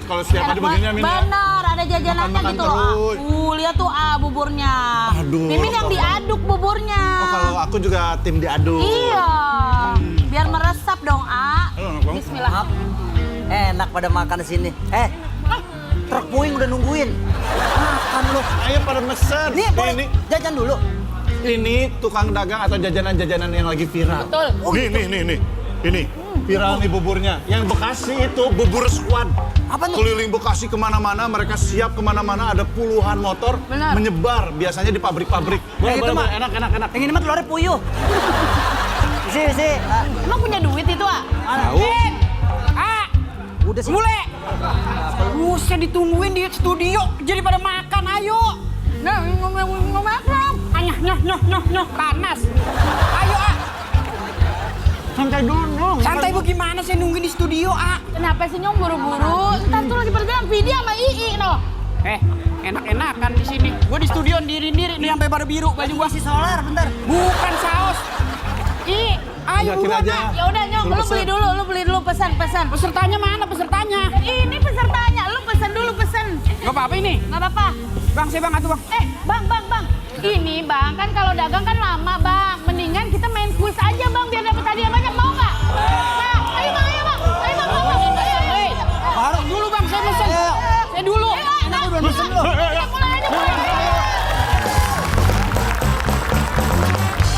kalau siapa dibegininya, Min. Bener, ada jajanannya Makan-makan gitu loh. terus. Lihat tuh buburnya. Aduh. Mimin yang diaduk buburnya. Oh, kalau aku juga tim diaduk. Iya. Biar meresap dong, Bang. Bismillah. Enak pada makan di sini. Truk puing udah nungguin. Makan lu. Ayo pada mesen. Nih, boleh jajan dulu. Ini tukang dagang atau jajanan-jajanan yang lagi viral. Betul. Nih. Ini viral nih buburnya. Yang Bekasi itu bubur squad. Apa nih? Keliling Bekasi kemana-mana, mereka siap kemana-mana. Ada puluhan motor Benar. menyebar. Biasanya di pabrik-pabrik. Yang itu mah Enak. Yang ini mah telurnya puyuh. Isi. Emang punya duit itu, Tahu? Udah sih. Bule! Usah ditungguin di studio, jadi pada makan, ayo! Nah, ngomong. Nah, panas. Ayo, Santai dulu. Santai bagaimana sih nungguin di studio, Kenapa sih Nyong buru-buru? Ntar tuh lagi perjalanan video sama Ii, noh. Enak-enakan di sini. Gua di studio diri-diri nih sampai pada biru baju gua. Si solar bentar. Bukan saus. Ayo Yakin buruan, aja. Ya udah Nyong, lu beli dulu pesan. Pesertanya mana pesertanya? Ini pesertanya, lu pesen. Gak apa-apa ini. Nggak apa-apa. Bang, saya bang, atuh bang. Bang. Ini bang, kan kalau dagang kan lama bang. Mendingan kita main kuis aja bang, biar dapat hadiah banyak, mau nggak? Nah, ayo bang. Baru dulu bang, saya pesen. Saya dulu. Enak udah pesen lu. Mulai aja.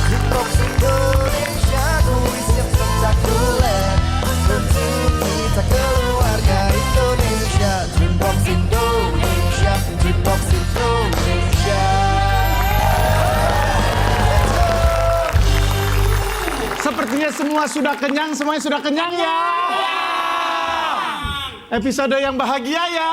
Jukebox Indonesia, kuis yang spektakuler untuk kita keluarga Indonesia. Jukebox Indonesia. Sepertinya semuanya sudah kenyang ya. Episode yang bahagia ya.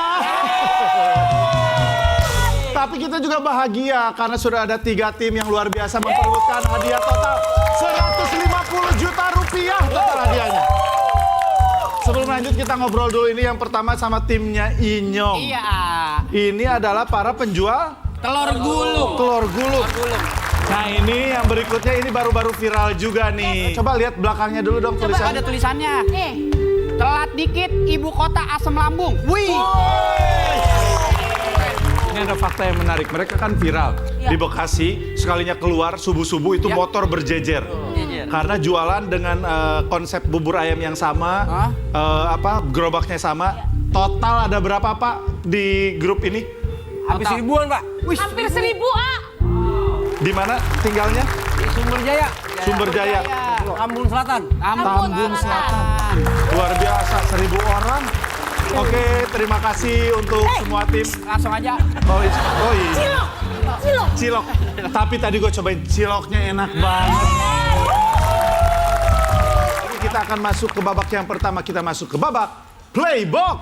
Tapi kita juga bahagia karena sudah ada 3 tim yang luar biasa memperebutkan hadiah total 150 juta rupiah total hadiahnya. Sebelum lanjut kita ngobrol dulu, ini yang pertama sama timnya Inyong. Iya. Ini adalah para penjual Telur gulung. Nah ini yang berikutnya, ini baru-baru viral juga nih. Coba lihat belakangnya dulu dong tulisannya. Ada tulisannya. Nih. Telat dikit, ibu kota asam lambung. Wih. Ini ada fakta yang menarik, mereka kan viral di Bekasi, sekalinya keluar subuh-subuh itu motor berjejer. Karena jualan dengan konsep bubur ayam yang sama, gerobaknya sama. Total ada berapa Pak di grup ini? Hampir 1000-an, Pak. Wih, Hampir 1000, Di mana tinggalnya? di Sumber Jaya. Sumber Jaya. Kampung Selatan. Tambun Selatan. Luar biasa, 1000 orang. Oke, terima kasih untuk semua tim. Langsung aja. Oh iya. Cilok. Tapi tadi gue cobain ciloknya enak banget. Jadi kita akan masuk ke babak yang pertama. Kita masuk ke babak Playbox.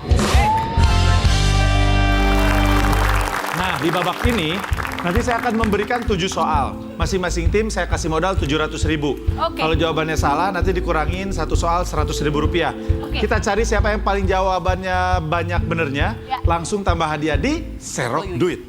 Nah, di babak ini nanti saya akan memberikan 7 soal. Masing-masing tim saya kasih modal 700.000. Oke. Kalau jawabannya salah, nanti dikurangin 1 soal 100.000 rupiah. Oke. Kita cari siapa yang paling jawabannya banyak benernya, Ya. langsung tambah hadiah di Serok Duit.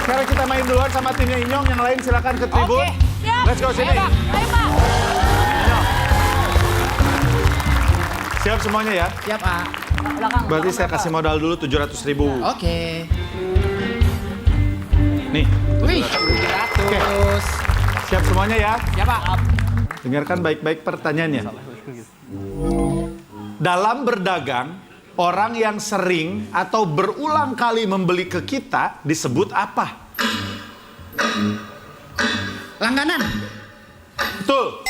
Sekarang kita main duluan sama timnya Inyong, yang lain silakan ke tribun. Oke. Siap. Let's go sini. Ayo Pak. Siap semuanya ya? Siap, Pak. Berarti saya kasih modal dulu 700.000. Oke. Nih, Wih, 700. 700. Siap semuanya ya? Siap, Pak. Dengarkan baik-baik pertanyaannya. Dalam berdagang, orang yang sering atau berulang kali membeli ke kita disebut apa? Langganan. Betul.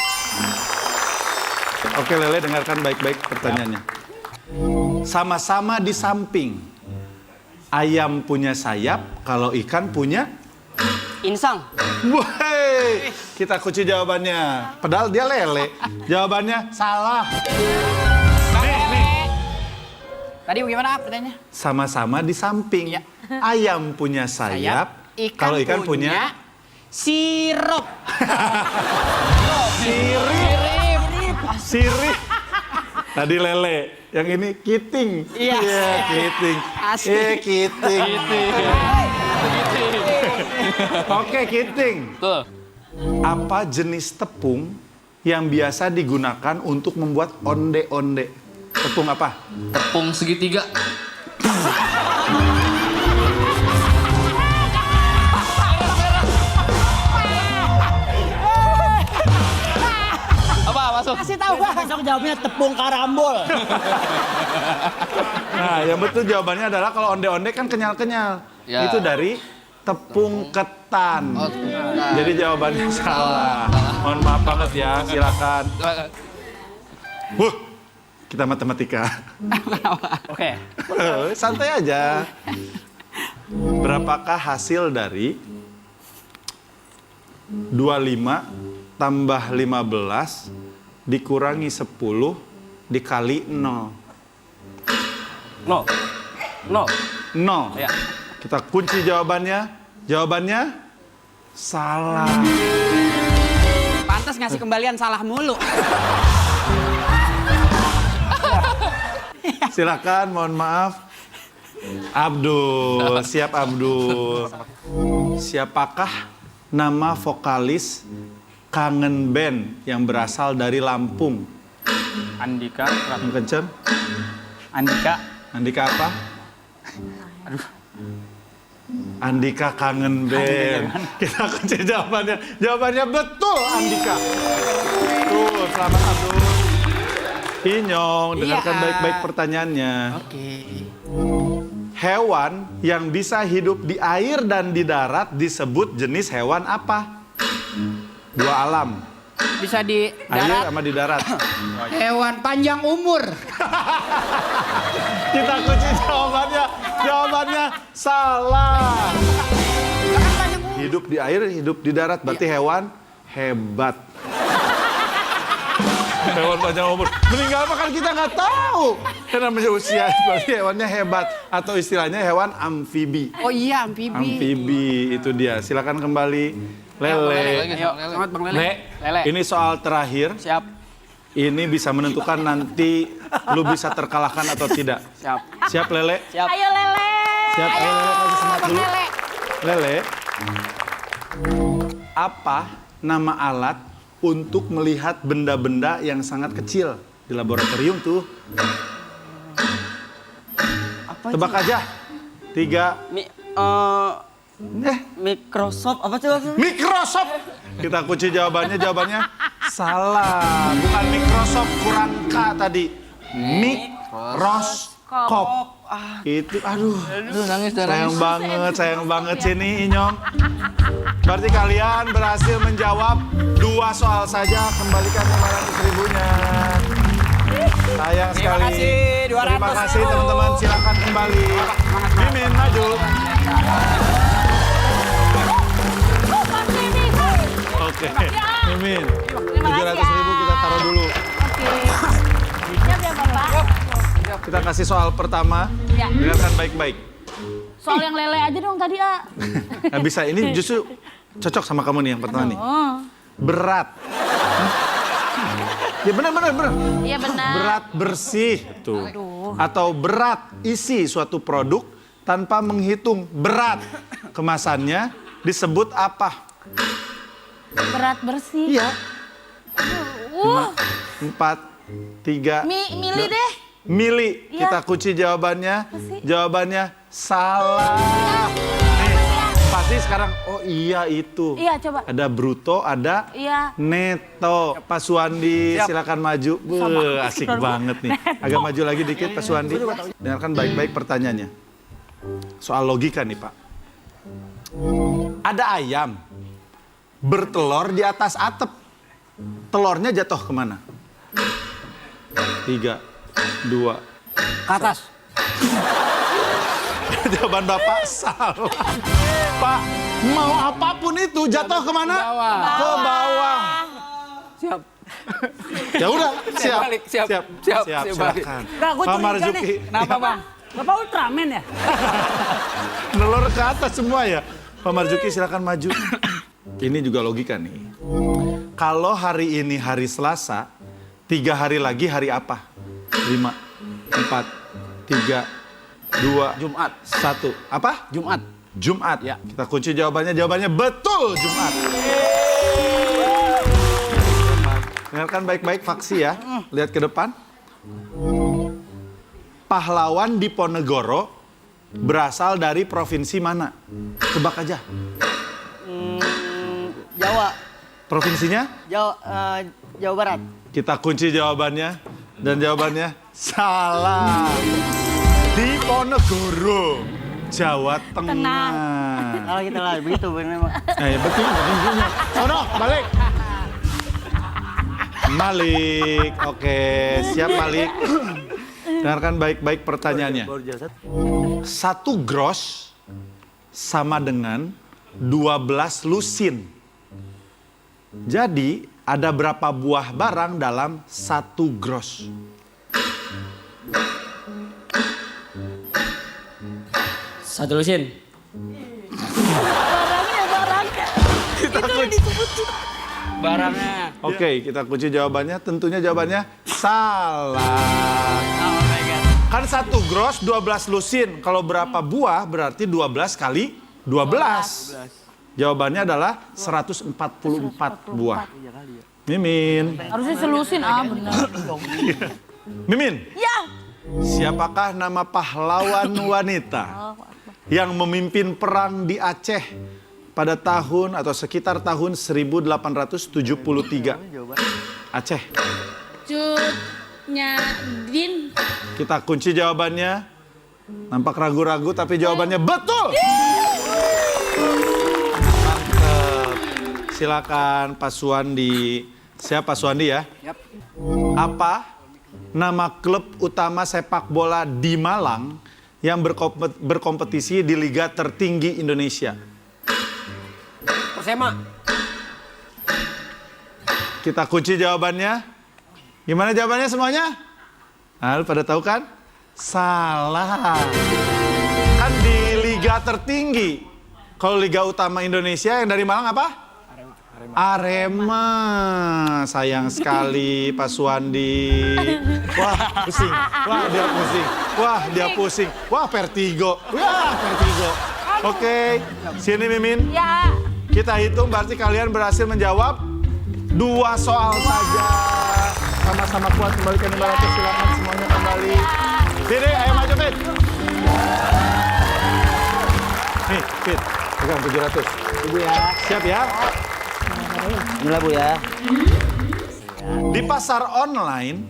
Oke Lele, dengarkan baik-baik pertanyaannya. Sama-sama di samping. Ayam punya sayap, kalau ikan punya? Insang. Woi, kita kunci jawabannya. Padahal dia Lele. Jawabannya salah. Nih. Tadi bagaimana pertanyaannya? Sama-sama di samping. Ya. Ayam punya sayap, kalau ikan punya? sirup. Sirip. Tadi lele, yang ini kiting. Iya. Kiting. Asik. Kiting. Oke, kiting. Tuh. Apa jenis tepung yang biasa digunakan untuk membuat onde-onde? Tepung apa? Tepung segitiga. Apa masuk? Kasih tahu gua. Besok jawabnya tepung karambol. Nah, yang betul jawabannya adalah kalau onde-onde kan kenyal-kenyal. Ya. Itu dari tepung ketan. Oh, nah. Jadi jawabannya salah. Mohon maaf banget ya, silakan. Kita matematika. Oke. Santai aja. Berapakah hasil dari 25 tambah 15 dikurangi 10 dikali 0? 0. 0. Ya. Kita kunci jawabannya. Jawabannya salah. Pantas ngasih kembalian salah mulu. Silakan, mohon maaf. Abdul, siap Abdul. Siapakah nama vokalis Kangen Band yang berasal dari Lampung? Andika. Yang kenceng? Andika. Andika apa? Andika Kangen Band. Kita kunci jawabannya. Jawabannya betul, Andika. Tuh, selamat Abdul. Inyong, dengarkan Iya. baik-baik pertanyaannya. Oke. Hewan yang bisa hidup di air dan di darat disebut jenis hewan apa? Dua alam. Bisa di Air darat. sama di darat. Hewan panjang umur. Kita kunci jawabannya. Jawabannya salah. Hidup di air, hidup di darat. Berarti hewan hebat. Hewan panjang umur. Meninggal apa kan kita nggak tahu. Kan namanya usia. Berarti hewannya hebat. Atau istilahnya hewan amfibi. Oh iya, amfibi. Amfibi itu dia. Silakan kembali. Lele. Ayo, selamat Bang Lele. Lele. Ini soal terakhir. Siap. Ini bisa menentukan nanti lu bisa terkalahkan atau tidak. Siap. Siap Lele? Siap. Ayo Lele. Siap, ayo Lele, kasih semangat Bang dulu. Lele. Lele, apa nama alat untuk melihat benda-benda yang sangat kecil di laboratorium tuh? Apa Tebak aja. 3. Microsoft apa sih maksudnya? Microsoft. Kita kunci jawabannya. Jawabannya salah. Bukan Microsoft, kurang K tadi. Mikroskop. Itu, aduh. Nangis dan Sayang banget sini Inyong. Berarti kalian berhasil menjawab 2 soal saja. Kembalikan 500 ribunya. Sayang sekali. kasih, 200 Terima kasih ribu. teman-teman. Silakan kembali. Mimin maju. Oke. Mimin. 700 ribu kita taruh dulu. Siap ya Bapak? Kita kasih soal pertama. Ya. Dengarkan baik-baik. Soal yang lele aja dong tadi, A. Nah, bisa ini justru cocok sama kamu nih yang pertama nih. Oh. Berat. Ya benar. Iya benar. Berat bersih tuh. Atau berat isi suatu produk tanpa menghitung berat kemasannya disebut apa? Berat bersih. Iya. 4, 3. Mili deh. Mili. Iya. Kita kunci jawabannya. sih? Jawabannya salah. Nih, pasti sekarang oh iya itu. Iya, coba. Ada bruto, ada Iya. neto. Pak Suwandi, Siap. silakan maju. Asik banget nih. Agak maju lagi dikit Pak Suwandi. Dengarkan baik-baik pertanyaannya. Soal logika nih Pak. Ada ayam bertelur di atas atap. Telurnya jatuh kemana? 3, 2. Ke atas. Jawaban Bapak salah. Pak, mau apapun itu jatuh kemana? Ke bawah. Siap. Ya udah, siap. balik, siap. Siap, Siap, saya balik. silakan. Nggak, gua Pak curiga Marzuki. nih. Kenapa Bang? Bapak Ultraman ya? Nelur ke atas semua ya. Pak Marzuki silakan maju. Ini juga logika nih. Kalau hari ini hari Selasa, 3 hari lagi hari apa? 5, 4, 3, 2, Jumat. 1. Apa? Jumat. Jumat. Ya. Kita kunci jawabannya. Jawabannya betul, Jumat. Dengarkan baik-baik faksi ya. Lihat ke depan. Pahlawan Diponegoro berasal dari provinsi mana? Tebak aja. Jawa. Provinsinya? Jawa Barat. Kita kunci jawabannya. Dan jawabannya salah. Diponegoro, Jawa Tengah. Kalau kita lah begitu memang. Betul, betul. Sono, balik. Malik, oke, siap Malik. Dengarkan baik-baik pertanyaannya. 1 gross sama dengan 12 lusin. Jadi ada berapa buah barang dalam 1 gross? Satu lusin. Barangnya. Oke, kita kunci jawabannya. Tentunya jawabannya salah. Kan 1 gross 12 lusin. Kalau berapa buah berarti 12 kali 12. Jawabannya adalah 144 buah. Mimin. Harusnya selusin, benar. Mimin. Ya. Siapakah nama pahlawan wanita yang memimpin perang di Aceh pada tahun atau sekitar tahun 1873? Aceh. Cutnya Din. Kita kunci jawabannya. Nampak ragu-ragu tapi jawabannya betul. Mantap. Silakan Pak Suwandi. Siapa Pak Suwandi ya? Yap. Apa nama klub utama sepak bola di Malang yang berkompetisi di liga tertinggi Indonesia? Persema. Kita kunci jawabannya. Gimana jawabannya semuanya? Nah, lu pada tahu kan? Salah. Kan di liga tertinggi. Kalau liga utama Indonesia yang dari Malang apa? Arema. Sayang sekali Pak Suwandi. Wah, pusing. Wah, dia pusing. Wah, dia pusing. Wah, Vertigo. Wah, Vertigo. Oke, sini Mimin. Ya. Kita hitung berarti kalian berhasil menjawab 2 soal saja. Sama-sama kuat, kembalikan 500, silakan semuanya kembali. Sini, ayo maju Fit. Nih, Fit, pegang 700. Ibu ya. Siap ya? Inilah Bu ya. Di pasar online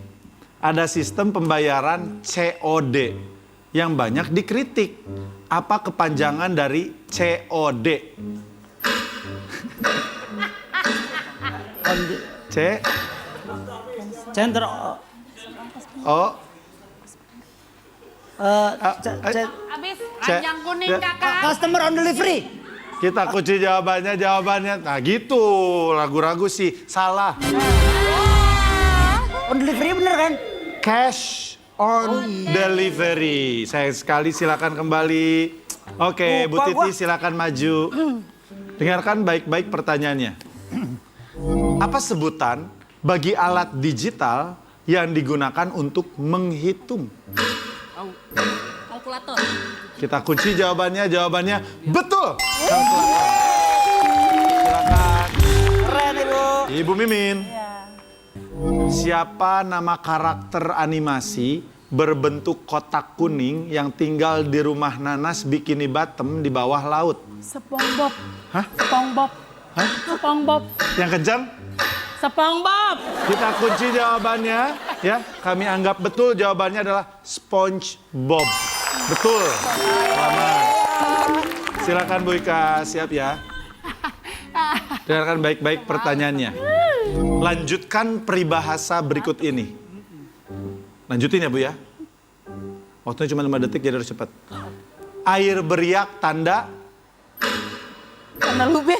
ada sistem pembayaran COD yang banyak dikritik. Apa kepanjangan dari COD? C Center. O Habis ranjang kuning kakak. Customer on delivery. Kita kunci jawabannya. Nah gitu, ragu-ragu sih. Salah. On delivery bener kan? Cash on delivery. Sayang sekali, silakan kembali. Oke, Bu Titi silakan maju. Dengarkan baik-baik pertanyaannya. Apa sebutan bagi alat digital yang digunakan untuk menghitung? Kalkulator. Kita kunci jawabannya betul. Silakan. Keren Ibu. Ibu Mimin. Siapa nama karakter animasi berbentuk kotak kuning yang tinggal di rumah nanas Bikini Bottom di bawah laut? SpongeBob. Hah? SpongeBob. Hah? SpongeBob. Yang kencang? SpongeBob. Kita kunci jawabannya, ya. Kami anggap betul jawabannya adalah SpongeBob. Betul. Selamat. Silakan Bu Ika, siap ya. Dengarkan baik-baik pertanyaannya. Lanjutkan peribahasa berikut ini. Lanjutin ya Bu ya. Waktunya cuma 5 detik jadi harus cepat. Air beriak tanda. Tanda luber.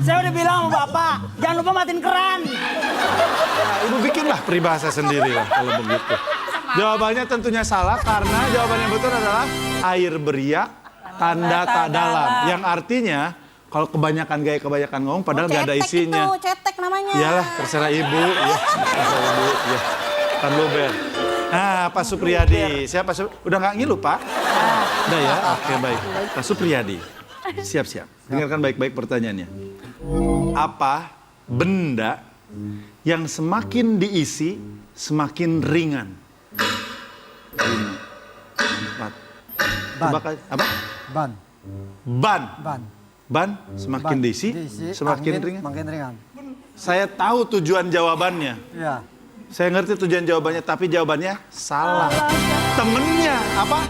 Saya udah bilang sama Bapak, jangan lupa matiin keran. Nah, Ibu bikinlah peribahasa sendiri lah kalau begitu. Jawabannya tentunya salah karena jawaban yang betul adalah air beriak tanda tak dalam. Yang artinya Kalau kebanyakan gaya, kebanyakan ngomong, padahal nggak ada isinya. Itu, cetek namanya. Iyalah, terserah ibu. Ya, terserah ibu. Ya. Kan luber. Nah, Pak Supriyadi. Siapa? Udah nggak ngilu, Pak? Udah ya? Oke, baik. Pak Supriyadi. Siap-siap. Dengarkan baik-baik pertanyaannya. Apa benda yang semakin diisi, semakin ringan? Empat. Ban. Apa? Ban. Ban. Ban. Ban semakin Ban. diisi, semakin angin ringan. Makin ringan. Saya tahu tujuan jawabannya. Ya. Saya ngerti tujuan jawabannya, tapi jawabannya salah. Temennya apa?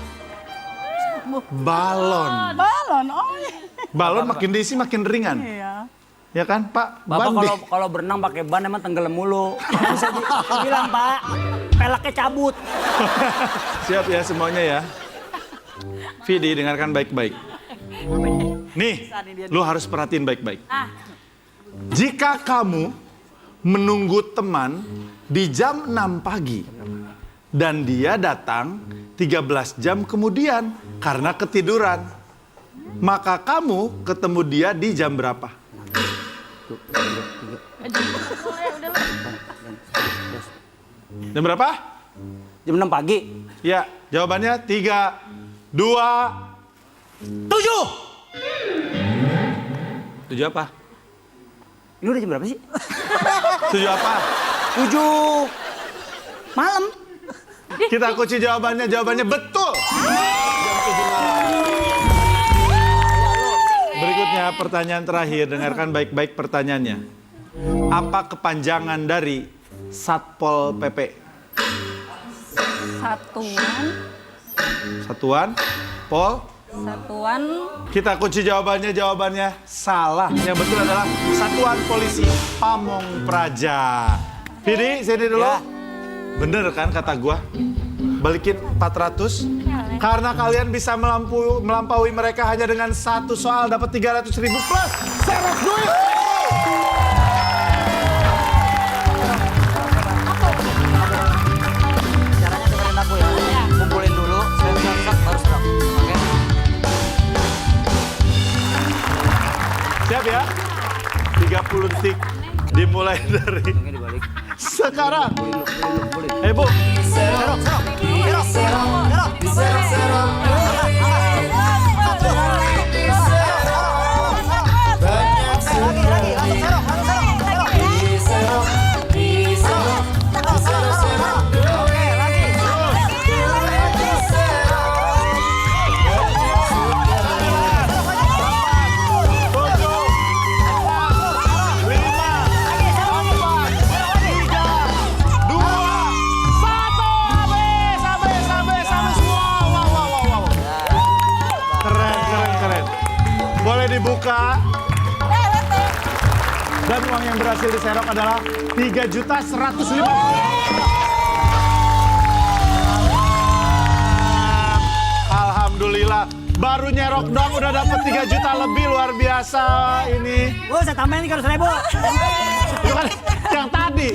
Balon. Balon, oh iya. Balon makin diisi makin ringan. Iya. Ya kan, Pak? Bapak Ban kalau berenang pakai ban emang tenggelam mulu. Bisa dibilang, Pak, pelaknya cabut. Siap ya semuanya ya. Vidi, dengarkan baik-baik. Nih, lu harus perhatiin baik-baik. Jika kamu menunggu teman di jam 6 pagi dan dia datang 13 jam kemudian karena ketiduran, maka kamu ketemu dia di jam berapa? Jam berapa? Jam 6 pagi. Ya, jawabannya 3, 2, 7. 7 apa? Ini udah jam berapa sih? 7 apa? 7 malam. Kita kunci jawabannya, jawabannya betul. Berikutnya pertanyaan terakhir, dengarkan baik-baik pertanyaannya. Apa kepanjangan dari Satpol PP? Satuan Pol. Satuan. Kita kunci jawabannya, jawabannya salah. Yang betul adalah Satuan Polisi Pamong Praja. Vidi, sini dulu. Ya. Bener kan kata gua? Balikin 400. Karena kalian bisa melampaui mereka hanya dengan satu soal, dapat 300.000 plus serok duit. Caranya dengerin aku ya. Kumpulin dulu, serok baru serok. Oke? Siap ya? 30 detik dimulai dari Ini dibalik. sekarang. Bu. Serok. Dibuka. Dan uang yang berhasil diserok adalah 3.150.000. Alhamdulillah. Baru nyerok dong udah dapat 3 juta lebih, luar biasa ini. Saya tambahin 300.000. Itu kan yang tadi.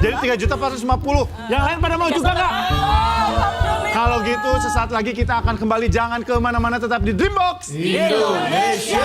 Jadi 3.450.000. Yang lain pada mau juga nggak? Kalau gitu sesaat lagi kita akan kembali, jangan kemana-mana, tetap di Dreambox Indonesia.